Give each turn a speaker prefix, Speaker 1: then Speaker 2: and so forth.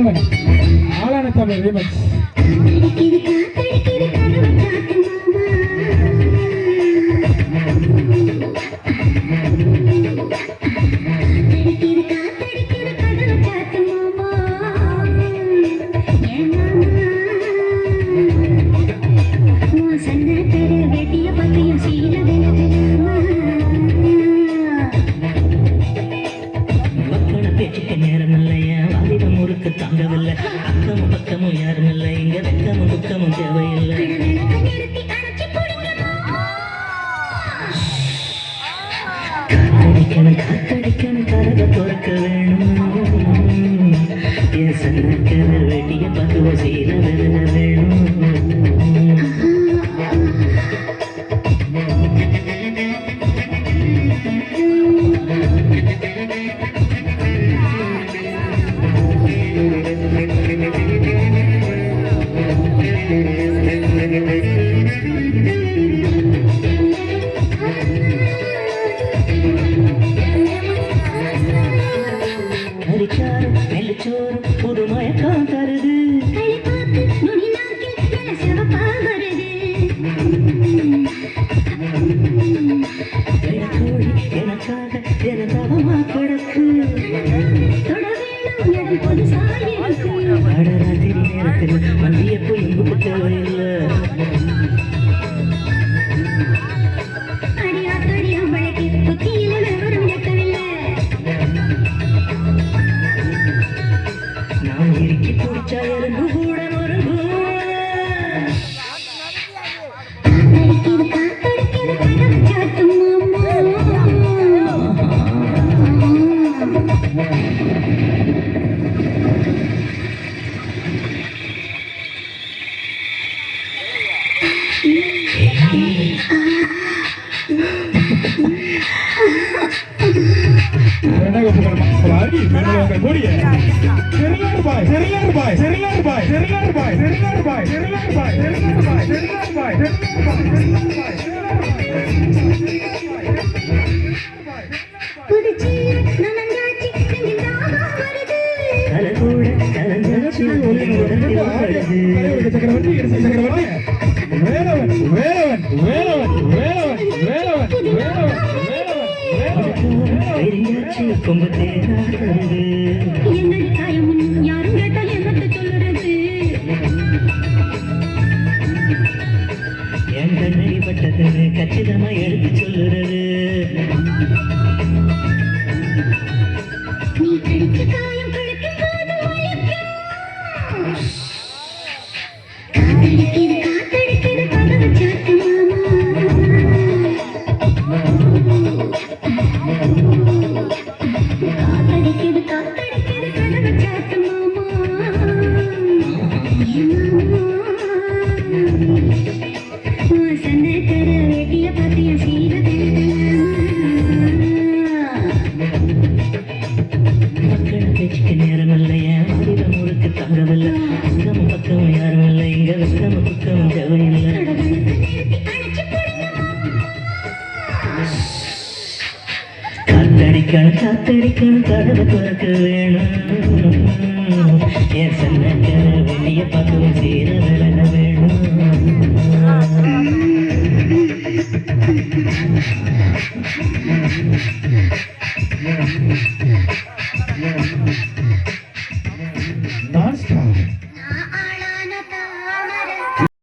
Speaker 1: இளவன் ஆளான தமிழ் ரீமக்ஸ்.
Speaker 2: அக்கமும் பக்கமும் யாரும் இல்லை, இங்க வெக்கமும் துக்கமும் தேவையில்லை. காத்தடிக்கணும் கரக துறக்க வேணும், என் சன்னக்கிற வெட்டிய பதுவ செய்த விருத வேணும். அரிச்சாரும் நெல்லிச்சோறும் புது மயக்கம் தருது, கோழி எனக்காக என தவமா கிடக்கு. அடராத்திரி நேரத்தில் மல்லிய போய் இங்கு தேவையில்லை. நான் இறுக்கி பிடிச்சா எறும்பு கூட மருங்கும். கொம்பு தேராது என் கண்ணடி பட்டது கச்சிதமா எடுத்து சொல்லுறது. மக்கள் பேச்சுக்கு நேரம் இல்லையா, வாலிபம் ஊருக்கு தங்கவில்லை. அக்கமும் பக்கமும் யாரும் இல்லை, இங்க வெக்கமும் துக்கமும் தேவையில்லை. காத்தடிக்கணும் கதவை துறக்க வேணும், என் சன்னக்கிற வெளிய பக்கம் சீர விலக வேணும்.
Speaker 1: டான்ஸ்